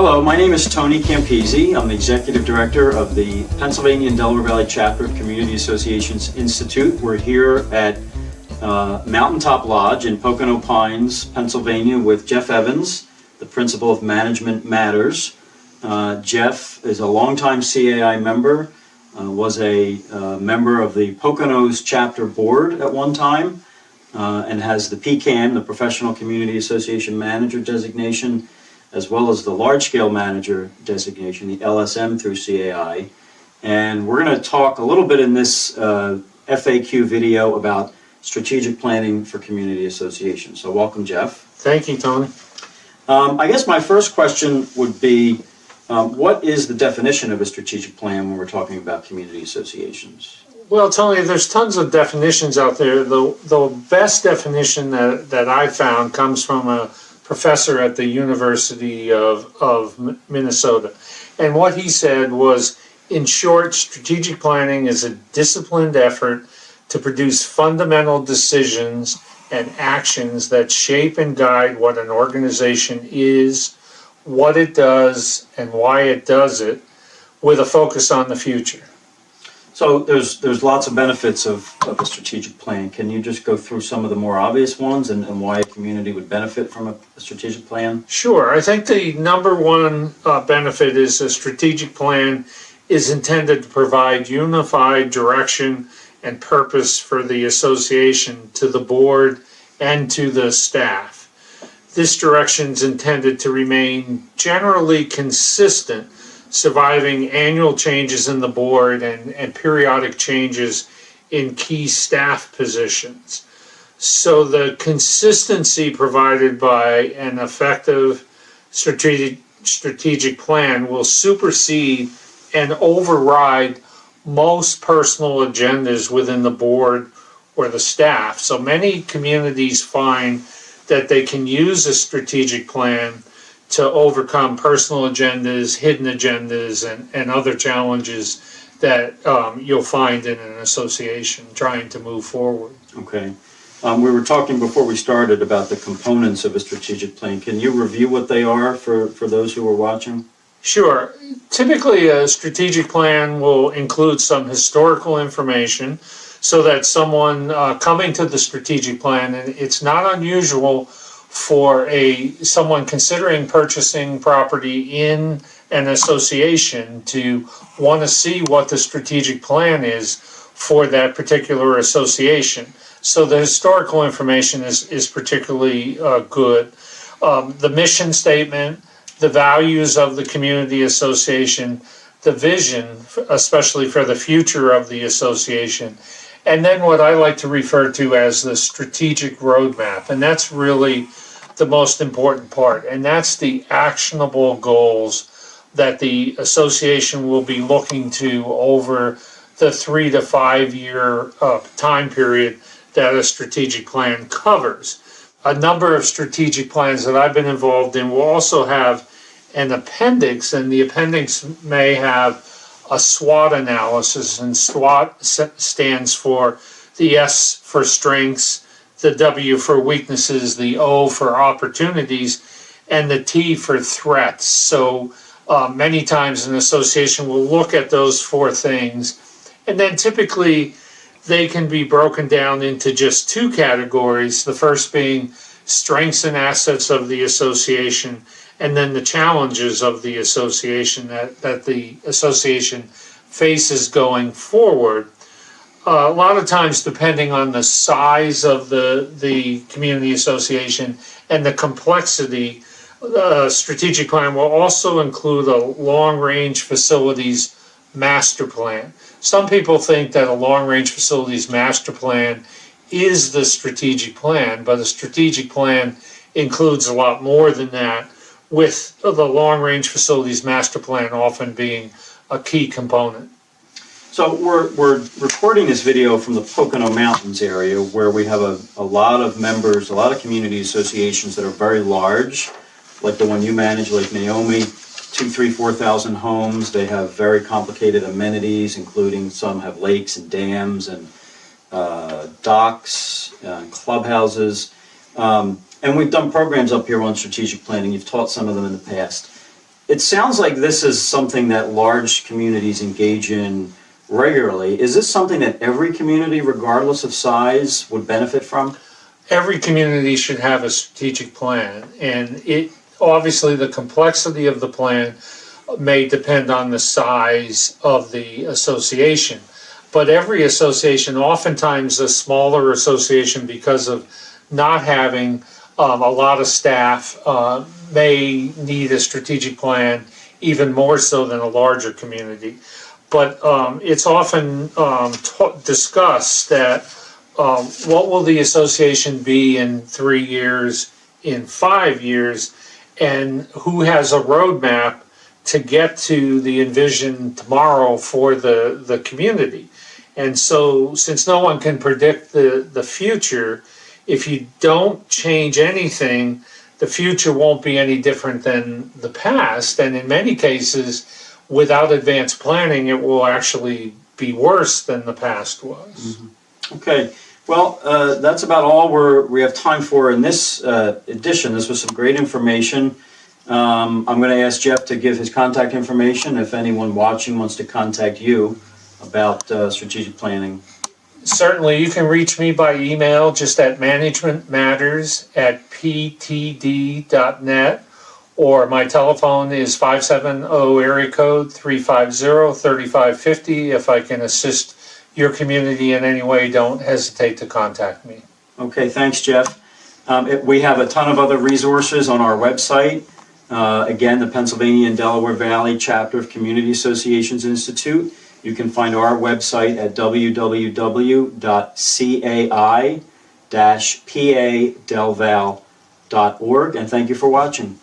Hello, my name is Tony Campisi. I'm the Executive Director of the Pennsylvania and Delaware Valley Chapter of Community Associations Institute. We're here at Mountaintop Lodge in Pocono Pines, Pennsylvania with Jeff Evans, the Principal of Management Matters. Jeff is a longtime CAI member, was a member of the Poconos Chapter Board at one time, and has the PCAM, the Professional Community Association Manager designation, as well as the large-scale manager designation, the LSM through CAI. And we're going to talk a little bit in this FAQ video about strategic planning for community associations. So welcome, Jeff. Thank you, Tony. I guess my first question would be, what is the definition of a strategic plan when we're talking about community associations? Well, Tony, there's tons of definitions out there. The best definition that I found comes from a professor at the University of Minnesota. And what he said was, in short, strategic planning is a disciplined effort to produce fundamental decisions and actions that shape and guide what an organization is, what it does, and why it does it, with a focus on the future. So there's lots of benefits of a strategic plan. Can you just go through some of the more obvious ones and why a community would benefit from a strategic plan? Sure. I think the number one benefit is a strategic plan is intended to provide unified direction and purpose for the association to the board and to the staff. This direction is intended to remain generally consistent, surviving annual changes in the board and periodic changes in key staff positions. So the consistency provided by an effective strategic plan will supersede and override most personal agendas within the board or the staff. So many communities find that they can use a strategic plan to overcome personal agendas, hidden agendas, and other challenges that you'll find in an association trying to move forward. Okay. We were talking before we started about the components of a strategic plan. Can you review what they are for those who are watching? Sure. Typically, a strategic plan will include some historical information so that someone coming to the strategic plan, and it's not unusual for someone considering purchasing property in an association to want to see what the strategic plan is for that particular association. So the historical information is particularly good. The mission statement, the values of the community association, the vision, especially for the future of the association, and then what I like to refer to as the strategic roadmap. And that's really the most important part. And that's the actionable goals that the association will be looking to over the 3 to 5 year time period that a strategic plan covers. A number of strategic plans that I've been involved in will also have an appendix, and the appendix may have a SWOT analysis, and SWOT stands for the S for strengths, the W for weaknesses, the O for opportunities, and the T for threats. So many times an association will look at those four things, and then typically they can be broken down into just two categories, the first being strengths and assets of the association, and then the challenges of the association that the association faces going forward. A lot of times, depending on the size of the community association and the complexity, the strategic plan will also include a long-range facilities master plan. Some people think that a long-range facilities master plan is the strategic plan, but a strategic plan includes a lot more than that, with the long-range facilities master plan often being a key component. So we're recording this video from the Pocono Mountains area, where we have a lot of members, a lot of community associations that are very large, like the one you manage, Lake Naomi, 2,000, 3,000, 4,000 homes. They have very complicated amenities, including some have lakes and dams and docks, clubhouses. And we've done programs up here on strategic planning. You've taught some of them in the past. it sounds like this is something that large communities engage in regularly. Is this something that every community, regardless of size, would benefit from? Every community should have a strategic plan, and it obviously the complexity of the plan may depend on the size of the association. But every association, oftentimes a smaller association, because of not having a lot of staff, may need a strategic plan even more so than a larger community. But it's often discussed that what will the association be in 3 years, in 5 years, and who has a roadmap to get to the envisioned tomorrow for the community. And so, since no one can predict the future, if you don't change anything, the future won't be any different than the past. And in many cases, without advanced planning, it will actually be worse than the past was. Mm-hmm. Okay. Well, that's about all we have time for in this edition. This was some great information. I'm going to ask Jeff to give his contact information if anyone watching wants to contact you about strategic planning. Certainly, you can reach me by email just at managementmatters@ptd.net, or my telephone is 570 area code 350-3550. If I can assist your community in any way, don't hesitate to contact me. Okay, thanks, Jeff. We have a ton of other resources on our website. Again, the Pennsylvania and Delaware Valley Chapter of Community Associations Institute. You can find our website at www.cai-padelval.org, and thank you for watching.